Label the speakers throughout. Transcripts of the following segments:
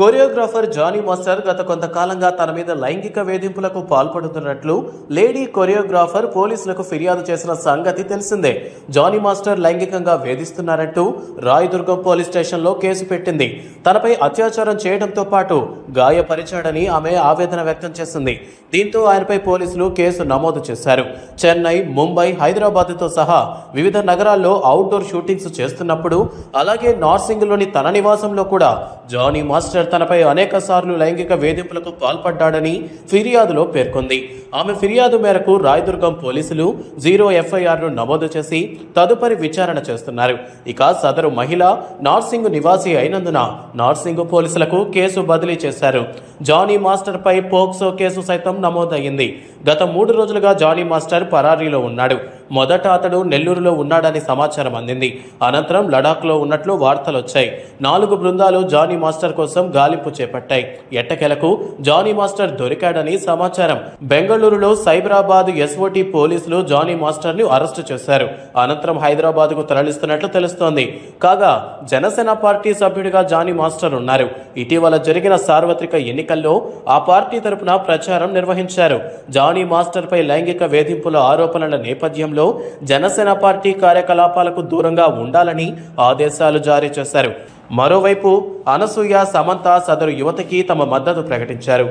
Speaker 1: Choreographer Johnny master గత కొంతకాలంగా తన మీద లైంగిక వేధింపులకు పాల్పడుతున్నట్లు లేడీ కొరియోగ్రాఫర్ పోలీసులకు ఫిర్యాదు చేసిన సంగతి తెలిసిందే. జానీ మాస్టర్ లైంగికంగా వేధిస్తున్నారంటూ రాయదుర్గం పోలీస్ స్టేషన్లో కేసు పెట్టింది. తనపై అత్యాచారం చేయడంతో పాటు గాయపరిచాడని ఆమె ఆవేదన వ్యక్తం చేసింది. దీంతో ఆయనపై పోలీసులు కేసు నమోదు చేశారు. చెన్నై, ముంబై, హైదరాబాద్తో సహా వివిధ నగరాల్లో అవుట్డోర్ షూటింగ్స్ చేస్తున్నప్పుడు, అలాగే నార్సింగ్లోని తన నివాసంలో కూడా జానీ మాస్టర్ తనపై అనేక సార్లు లైంగిక వేధింపులకు పాల్పడ్డాడని ఫిర్యాదులో పేర్కొంది. ఆమె ఫిర్యాదు మేరకు రాయదుర్గం పోలీసులు 0 FIRను నమోదు చేసి తదుపరి విచారణ చేస్తున్నారు. ఇక సదరు మహిళ నార్సింగ్ నివాసి అయినందున నార్సింగ్ పోలీసులకు కేసు బదిలీ చేశారు. జానీ మాస్టర్ పై పోక్సో కేసు సైతం నమోదయ్యింది. గత 3 రోజులుగా జానీ మాస్టర్ పరారీలో ఉన్నాడు. మొదట అతడు నెల్లూరులో ఉన్నాడని సమాచారం అందింది. అనంతరం లడాఖ్లో ఉన్నట్లు వార్తలొచ్చాయి. 4 బృందాలు జానీ మాస్టర్ కోసం గాలింపు చేపట్టాయి. ఎట్టకేలకు జానీ మాస్టర్ దొరికాడని సమాచారం. బెంగళూరులో సైబరాబాద్ SOT పోలీసులు జానీ మాస్టర్ ను అరెస్టు చేశారు. అనంతరం హైదరాబాద్ కు తరలిస్తున్నట్లు తెలుస్తోంది. కాగా జనసేన పార్టీ సభ్యుడిగా జానీ మాస్టర్ ఉన్నారు. ఇటీవల జరిగిన సార్వత్రిక ఎన్నికల్లో ఆ పార్టీ తరపున ప్రచారం నిర్వహించారు. జానీ మాస్టర్ పై లైంగిక వేధింపుల ఆరోపణల నేపథ్యంలో జనసేన పార్టీ కార్యకలాపాలకు దూరంగా ఉండాలని ఆదేశాలు జారీ చేశారు. మరోవైపు అనసూయ, సమంత సదరు యువతికి తమ మద్దతు ప్రకటించారు.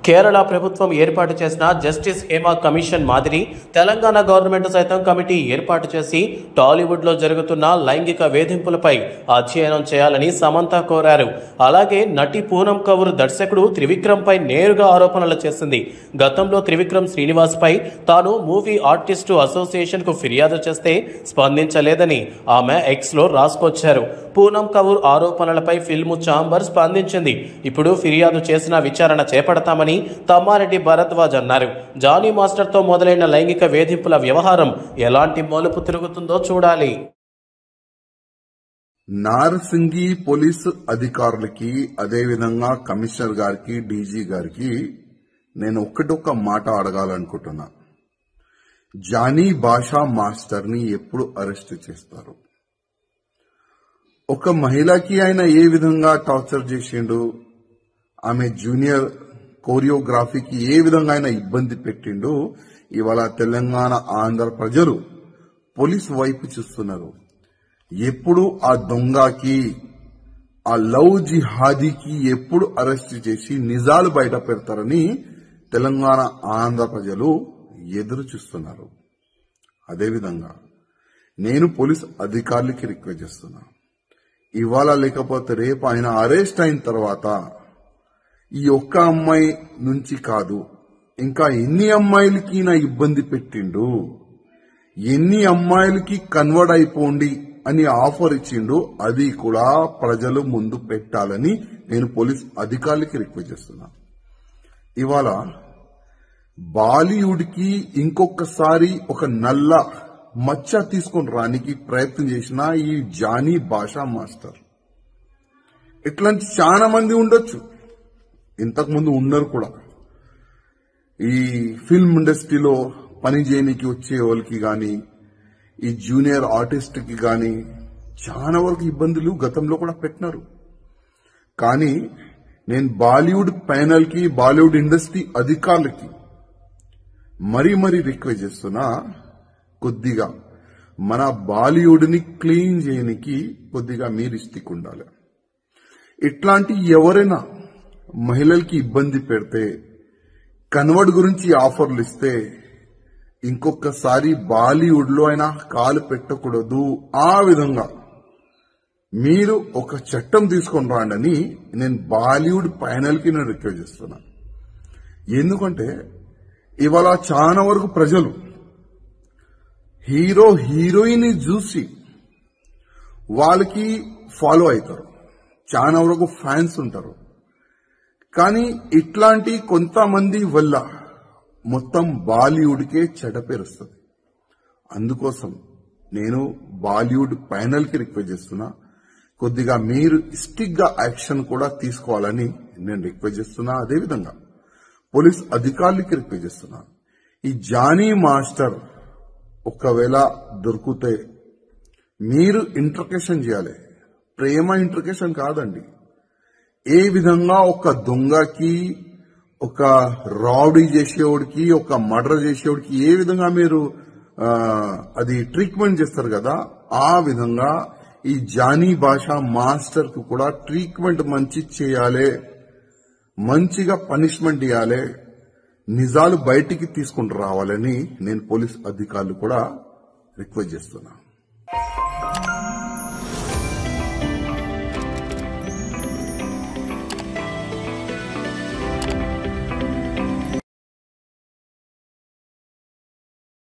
Speaker 1: కేరళ ప్రభుత్వం ఏర్పాటు చేసిన జస్టిస్ హేమా కమిషన్ మాదిరి తెలంగాణ గవర్నమెంట్ సైతం కమిటీ ఏర్పాటు చేసి టాలీవుడ్లో జరుగుతున్న లైంగిక వేధింపులపై అధ్యయనం చేయాలని సమంత కోరారు. అలాగే నటి పూనం కౌర్ దర్శకుడు త్రివిక్రమ్పై నేరుగా ఆరోపణలు చేసింది. గతంలో త్రివిక్రమ్ శ్రీనివాస్పై తాను మూవీ ఆర్టిస్టు అసోసియేషన్కు ఫిర్యాదు చేస్తే స్పందించలేదని ఆమె ఎక్స్లో రాసుకొచ్చారు. పూనం కౌర్ ఆరోపణలపై ఫిల్మ్ ఛాంబర్ స్పందించింది. ఇప్పుడు ఫిర్యాదు చేసిన విచారణ చేపడతామని తమ్మారెడ్డి భరద్వాజ్ అన్నారు. జానీ మాస్టర్తో మొదలైన లైంగిక వేధింపుల వ్యవహారం ఎలాంటి మలుపు తిరుగుతుందో చూడాలి.
Speaker 2: నార్సింగి పోలీసు అధికారులకి, అదేవిధంగా కమిషనర్ గారికి, డీజీ గారికి నేను ఒక్క మాట అడగాలనుకుంటున్నా. జానీ భాషా మాస్టర్ ని ఎప్పుడు అరెస్ట్ చేస్తారు? ఒక మహిళకి ఆయన ఏ విధంగా టార్చర్ చేసిండు, ఆమె జూనియర్ కోరియోగ్రఫీకి ఏ విధంగా ఆయన ఇబ్బంది పెట్టిండు, ఇవాళ తెలంగాణ, ఆంధ్ర ప్రజలు పోలీస్ వైపు చూస్తున్నారు. ఎప్పుడు ఆ దొంగకి, ఆ లవ్ జిహాదీకి ఎప్పుడు అరెస్ట్ చేసి నిజాలు బయట పెడతారని తెలంగాణ, ఆంధ్ర ప్రజలు ఎదురు చూస్తున్నారు. అదేవిధంగా నేను పోలీస్ అధికారులకి రిక్వెస్ట్ చేస్తున్నా, ఇవాళ లేకపోతే రేపు ఆయన అరెస్ట్ అయిన తర్వాత ఈ ఒక్క అమ్మాయి నుంచి కాదు, ఇంకా ఎన్ని అమ్మాయిలకి ఈయన ఇబ్బంది పెట్టిండు, ఎన్ని అమ్మాయిలకి కన్వర్ట్ అయిపోండి అని ఆఫర్ ఇచ్చిండు, అది కూడా ప్రజలు ముందు పెట్టాలని నేను పోలీస్ అధికారులకి రిక్వెస్ట్ చేస్తున్నా. ఇవాళ బాలీవుడ్ కి ఇంకొకసారి ఒక నల్ల మచ్చ తీసుకొని రానికి ప్రయత్నం చేసిన ఈ జానీ భాషా మాస్టర్, ఇట్లాంటి చాలా మంది ఉండొచ్చు, ఇంతకుముందు ఉన్నారు కూడా. ఈ ఫిల్మ్ ఇండస్ట్రీలో పని చేయడానికి వచ్చే వాళ్ళకి గాని, ఈ జూనియర్ ఆర్టిస్ట్ కి గాని చాలా వరకు ఇబ్బందులు గతంలో కూడా పెట్టినారు. కానీ నేను బాలీవుడ్ ప్యానల్ కి, బాలీవుడ్ ఇండస్ట్రీ అధికారులకి మరీ రిక్వెస్ట్ చేస్తున్నా, కొద్దిగా మన బాలీవుడ్ ని క్లీన్ చేయడానికి కొద్దిగా మీరు ఇష్టికి ఉండాలి. ఇట్లాంటి ఎవరైనా మహిళలకి ఇబ్బంది పెడితే, కన్వర్ట్ గురించి ఆఫర్లు ఇస్తే ఇంకొకసారి బాలీవుడ్ లో అయినా కాలు పెట్టకూడదు. ఆ విధంగా మీరు ఒక చట్టం తీసుకొని రాండని నేను బాలీవుడ్ ప్యానల్ కి నేను రిక్వెస్ట్ చేస్తున్నా. ఎందుకంటే ఇవాళ చాలా వరకు ప్రజలు హీరో, హీరోయిన్ చూసి వాళ్ళకి ఫాలో అవుతారు, చాలా వరకు ఫ్యాన్స్ ఉంటారు. కానీ ఇట్లాంటి కొంతమంది వల్ల మొత్తం బాలీవుడ్కే చెడ్డ పేరు వస్తుంది. అందుకోసం నేను బాలీవుడ్ ప్యానల్ కి రిక్వెస్ట్ చేస్తున్నా, కొద్దిగా మీరు స్టిక్ గా యాక్షన్ కూడా తీసుకోవాలని నేను రిక్వెస్ట్ చేస్తున్నా. అదేవిధంగా పోలీస్ అధికారులకి రిక్వెస్ట్ చేస్తున్నా, ఈ జానీ మాస్టర్ ఒకవేళ దొరికితే మీరు ఇంట్రకేషన్ చేయాలి. ప్రేమ ఇంట్రకేషన్ కాదండి, ఏ విధంగా ఒక దొంగకి, ఒక రౌడీ చేసేవాడికి, ఒక మర్డర్ చేసేవాడికి ఏ విధంగా మీరు అది ట్రీట్మెంట్ చేస్తారు కదా, ఆ విధంగా ఈ జానీ భాషా మాస్టర్ కు కూడా ట్రీట్మెంట్ మంచి చేయాలి, మంచిగా పనిష్మెంట్ ఇవ్వాలి, నిజాలు బయటికి తీసుకుని రావాలని నేను పోలీస్ అధికారులు కూడా రిక్వెస్ట్ చేస్తున్నా.